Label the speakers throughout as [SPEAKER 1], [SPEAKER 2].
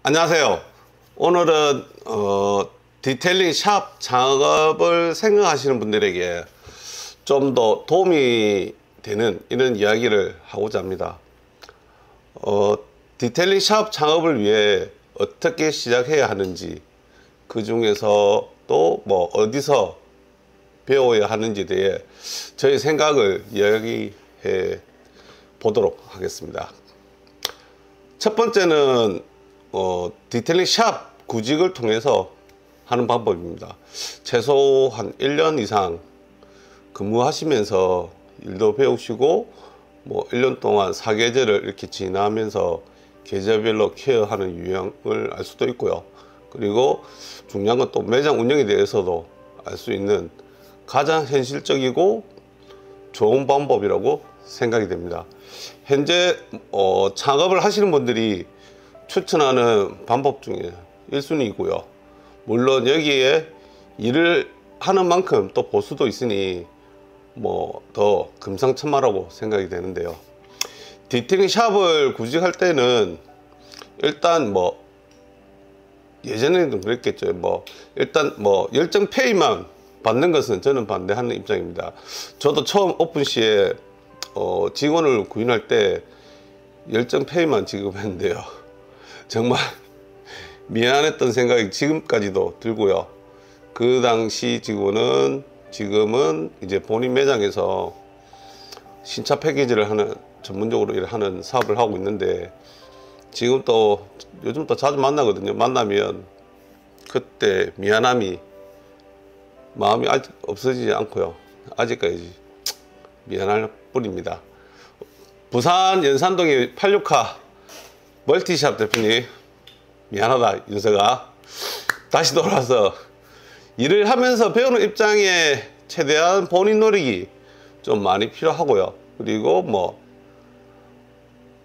[SPEAKER 1] 안녕하세요. 오늘은 디테일링 샵 창업을 생각하시는 분들에게 좀 더 도움이 되는 이런 이야기를 하고자 합니다. 디테일링 샵 창업을 위해 어떻게 시작해야 하는지, 그 중에서 또 뭐 어디서 배워야 하는지에 대해 저희 생각을 이야기해 보도록 하겠습니다. 첫 번째는 디테일링 샵 구직을 통해서 하는 방법입니다. 최소 한 1년 이상 근무하시면서 일도 배우시고 뭐 1년 동안 사계절을 이렇게 지나면서 계절별로 케어하는 유형을 알 수도 있고요. 그리고 중요한 건 또 매장 운영에 대해서도 알 수 있는 가장 현실적이고 좋은 방법이라고 생각이 됩니다. 현재 창업을 하시는 분들이 추천하는 방법 중에 1순위이고요. 물론 여기에 일을 하는 만큼 또 보수도 있으니 뭐 더 금상첨화라고 생각이 되는데요. 디테일링 샵을 구직할 때는 일단 뭐 예전에는 그랬겠죠. 뭐 일단 뭐 열정 페이만 받는 것은 저는 반대하는 입장입니다. 저도 처음 오픈 시에 직원을 구인할 때 열정 페이만 지급했는데요. 정말 미안했던 생각이 지금까지도 들고요. 그 당시 직원은 지금은 이제 본인 매장에서 신차 패키지를 하는 전문적으로 일하는 사업을 하고 있는데, 지금 또 요즘 또 자주 만나거든요. 만나면 그때 미안함이 마음이 아직 없어지지 않고요. 아직까지 미안할 뿐입니다. 부산 연산동의 86카 멀티샵 대표님, 미안하다 윤서가. 다시 돌아와서 일을 하면서 배우는 입장에 최대한 본인 노력이 좀 많이 필요하고요. 그리고 뭐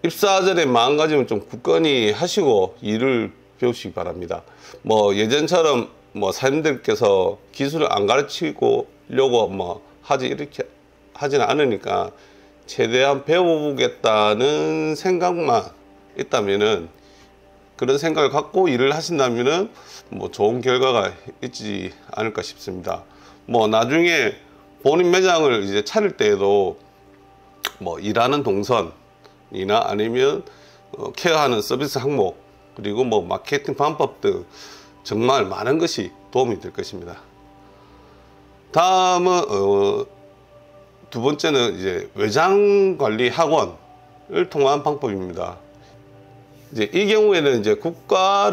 [SPEAKER 1] 입사 전에 마음가짐을 좀 굳건히 하시고 일을 배우시기 바랍니다. 뭐 예전처럼 뭐 사장님들께서 기술을 안 가르치려고 뭐 이렇게 하지는 않으니까 최대한 배워보겠다는 생각만 있다면은, 그런 생각을 갖고 일을 하신다면은 뭐 좋은 결과가 있지 않을까 싶습니다. 뭐 나중에 본인 매장을 이제 차릴 때에도 뭐 일하는 동선이나 아니면 케어하는 서비스 항목, 그리고 뭐 마케팅 방법 등 정말 많은 것이 도움이 될 것입니다. 다음은 두 번째는 이제 외장 관리 학원을 통한 방법입니다. 이제 이 경우에는 이제 국가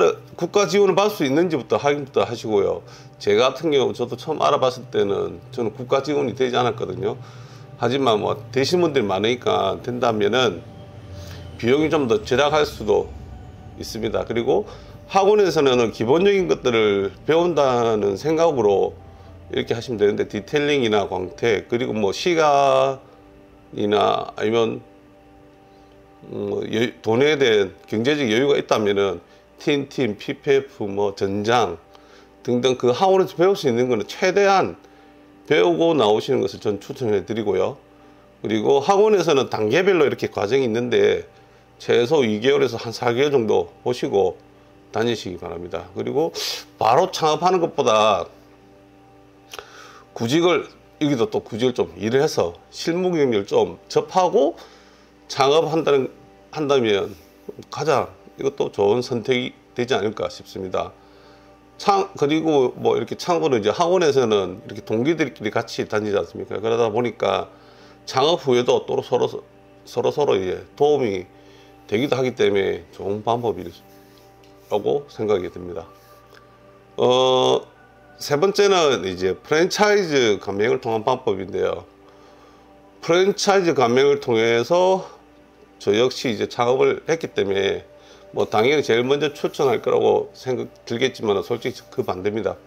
[SPEAKER 1] 지원을 받을 수 있는지부터 확인부터 하시고요. 제가 같은 경우 저도 처음 알아봤을 때는 저는 국가 지원이 되지 않았거든요. 하지만 뭐 되신 분들이 많으니까 된다면은 비용이 좀 더 절약할 수도 있습니다. 그리고 학원에서는 기본적인 것들을 배운다는 생각으로 이렇게 하시면 되는데, 디테일링이나 광택, 그리고 뭐 시간이나 아니면 돈에 대한 경제적 여유가 있다면은 틴팀, PPF, 뭐 전장 등등 그 학원에서 배울 수 있는 거는 최대한 배우고 나오시는 것을 전 추천해 드리고요. 그리고 학원에서는 단계별로 이렇게 과정이 있는데 최소 2개월에서 한 4개월 정도 보시고 다니시기 바랍니다. 그리고 바로 창업하는 것보다 여기도 또 구직을 좀 일을 해서 실무 경력을 좀 접하고 창업한다면 가장 이것도 좋은 선택이 되지 않을까 싶습니다. 그리고 뭐 이렇게 창업은 이제 학원에서는 이렇게 동기들끼리 같이 다니지 않습니까? 그러다 보니까 창업 후에도 또 서로 이제 도움이 되기도 하기 때문에 좋은 방법이라고 생각이 듭니다. 세 번째는 이제 프랜차이즈 가맹을 통한 방법인데요. 프랜차이즈 가맹을 통해서 저 역시 이제 창업을 했기 때문에 뭐 당연히 제일 먼저 추천할 거라고 생각 들겠지만 솔직히 그 반대입니다.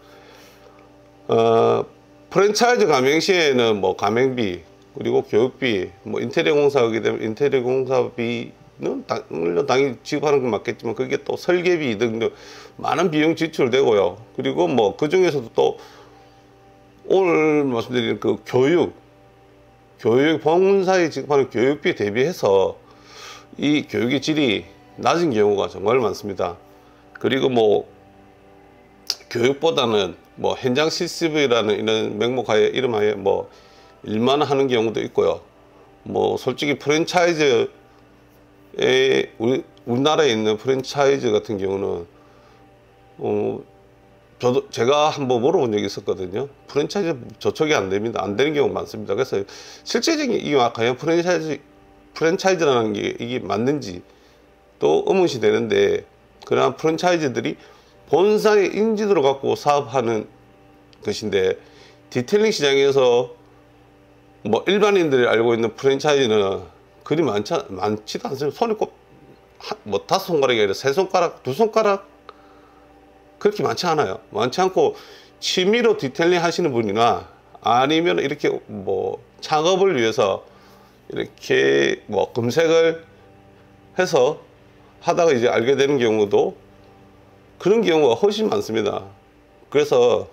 [SPEAKER 1] 프랜차이즈 가맹 시에는 뭐 가맹비, 그리고 교육비, 뭐 인테리어 공사하게 되면 인테리어 공사비는 물론 당연히 지급하는 건 맞겠지만 그게 또 설계비 등등 많은 비용 지출되고요. 그리고 뭐 그 중에서도 또 오늘 말씀드린 그 교육 본사에 지급하는 교육비 대비해서 이 교육의 질이 낮은 경우가 정말 많습니다. 그리고 뭐 교육보다는 뭐 현장 실습이라는 이런 명목하에 이름하에 뭐 일만 하는 경우도 있고요. 뭐 솔직히 프랜차이즈에 우리나라에 있는 프랜차이즈 같은 경우는 제가 한번 물어본 적이 있었거든요. 프랜차이즈 저촉이 안 됩니다. 안 되는 경우가 많습니다. 그래서 실제적인 이게 과연 프랜차이즈라는 게 이게 맞는지 또 의문이 되는데, 그러한 프랜차이즈들이 본사의 인지도를 갖고 사업하는 것인데, 디테일링 시장에서 뭐 일반인들이 알고 있는 프랜차이즈는 그리 많지도 않습니다. 손에 꼭 뭐 5손가락이 아니라 3손가락, 2손가락 그렇게 많지 않아요. 많지 않고 취미로 디테일링 하시는 분이나 아니면 이렇게 뭐 창업을 위해서 이렇게 뭐 검색을 해서 하다가 이제 알게 되는 경우도, 그런 경우가 훨씬 많습니다. 그래서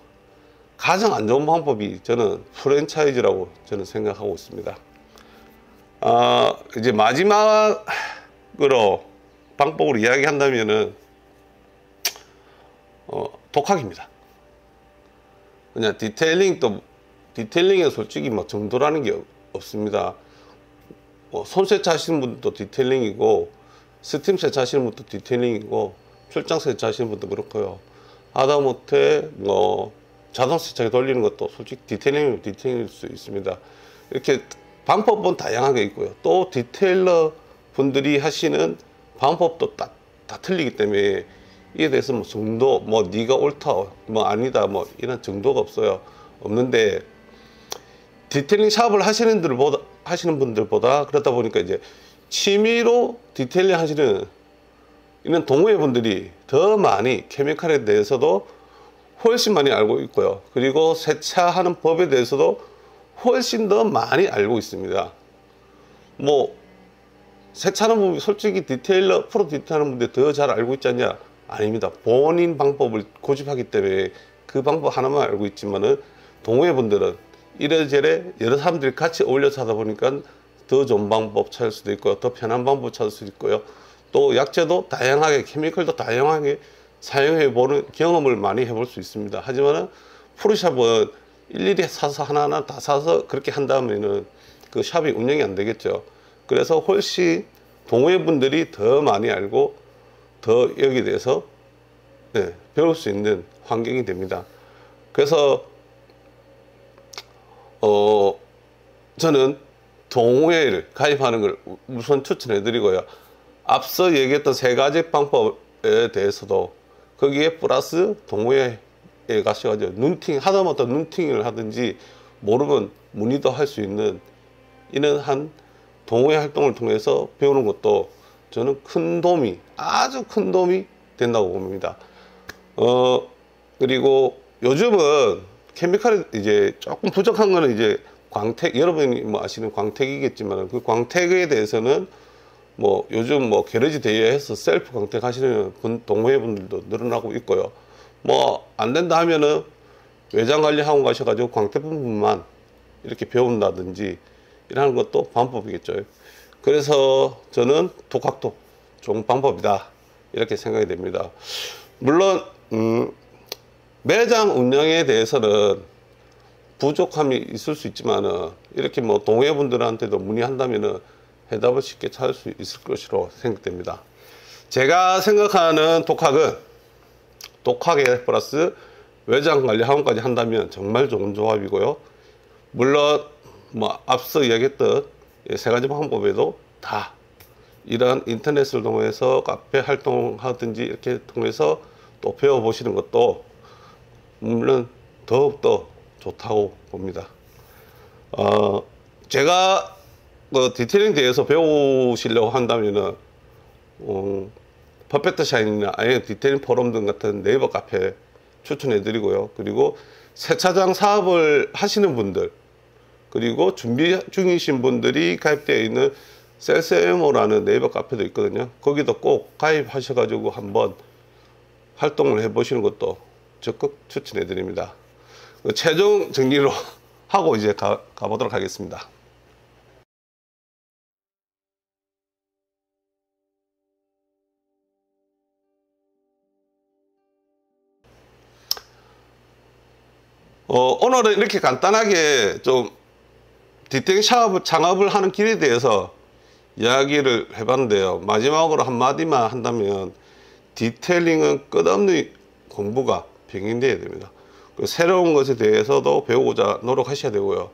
[SPEAKER 1] 가장 안 좋은 방법이 저는 프랜차이즈라고 저는 생각하고 있습니다. 이제 마지막으로 방법으로 이야기한다면은 독학입니다. 그냥 디테일링에 솔직히 뭐 정도라는 게 없습니다. 손세차 하시는 분도 디테일링이고, 스팀 세차 하시는 분도 디테일링이고, 출장 세차 하시는 분도 그렇고요. 하다못해 뭐 자동 세차기 돌리는 것도 솔직히 디테일일 수 있습니다. 이렇게 방법은 다양하게 있고요. 또 디테일러 분들이 하시는 방법도 다 틀리기 때문에 이에 대해서 뭐 정도, 뭐 네가 옳다, 뭐 아니다, 뭐 이런 정도가 없는데, 디테일링 샵을 하시는 분들보다 그러다 보니까 이제 취미로 디테일링 하시는 이런 동호회 분들이 더 많이 케미칼에 대해서도 훨씬 많이 알고 있고요. 그리고 세차하는 법에 대해서도 훨씬 더 많이 알고 있습니다. 뭐 세차하는 분이 솔직히 프로 디테일하는 분들 더 잘 알고 있지 않냐? 아닙니다. 본인 방법을 고집하기 때문에 그 방법 하나만 알고 있지만은, 동호회 분들은 이래저래 여러 사람들이 같이 어울려서 하다 보니까 더 좋은 방법 찾을 수도 있고요. 더 편한 방법 찾을 수도 있고요. 또 약재도 다양하게, 케미컬도 다양하게 사용해 보는 경험을 많이 해볼 수 있습니다. 하지만은 프로샵은 일일이 사서 하나하나 다 사서 그렇게 한다면은 그 샵이 운영이 안 되겠죠. 그래서 훨씬 동호회 분들이 더 많이 알고 더 여기에 대해서 배울 수 있는 환경이 됩니다. 그래서 저는 동호회를 가입하는 걸 우선 추천해 드리고요. 앞서 얘기했던 3가지 방법에 대해서도 거기에 플러스 동호회에 가셔가지고 하다못해 눈팅을 하든지 모르면 문의도 할 수 있는 이런 한 동호회 활동을 통해서 배우는 것도 저는 아주 큰 도움이 된다고 봅니다. 그리고 요즘은 케미칼이 이제 조금 부족한 거는 이제 광택, 여러분이 뭐 아시는 광택이겠지만, 그 광택에 대해서는 뭐 요즘 뭐 게러지 대여해서 셀프 광택 하시는 동호회 분들도 늘어나고 있고요. 뭐 안 된다 하면은 외장 관리 학원 가셔가지고 광택 부분만 이렇게 배운다든지 이러는 것도 방법이겠죠. 그래서 저는 독학도 좋은 방법이다 이렇게 생각이 됩니다. 물론 매장 운영에 대해서는 부족함이 있을 수 있지만은, 이렇게 뭐 동호회 분들한테도 문의한다면은 해답을 쉽게 찾을 수 있을 것으로 생각됩니다. 제가 생각하는 독학에 플러스 외장 관리 학원까지 한다면 정말 좋은 조합이고요. 물론 뭐 앞서 이야기했던 3가지 방법에도 다 이러한 인터넷을 통해서 카페 활동하든지 이렇게 통해서 또 배워보시는 것도 물론 더욱더 좋다고 봅니다. 제가 디테일링 대해서 배우시려고 한다면은 퍼펙트 샤인이나 아니면 디테일링 포럼 등 같은 네이버 카페 추천해 드리고요. 그리고 세차장 사업을 하시는 분들, 그리고 준비 중이신 분들이 가입되어 있는 셀세모라는 네이버 카페도 있거든요. 거기도 꼭 가입하셔가지고 한번 활동을 해보시는 것도 적극 추천해 드립니다. 최종 정리로 하고 이제 가보도록 하겠습니다. 오늘은 이렇게 간단하게 좀 디테일 창업을 하는 길에 대해서 이야기를 해봤는데요. 마지막으로 한마디만 한다면 디테일링은 끝없는 공부가 병행돼야 됩니다. 새로운 것에 대해서도 배우고자 노력하셔야 되고요.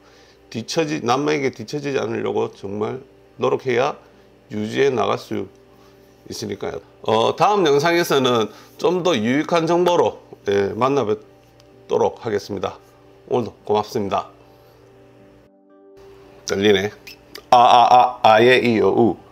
[SPEAKER 1] 남에게 뒤처지지 않으려고 정말 노력해야 유지해 나갈 수 있으니까요. 다음 영상에서는 좀 더 유익한 정보로 만나 뵙도록 하겠습니다. 오늘도 고맙습니다. 떨리네. 아예 이요 우.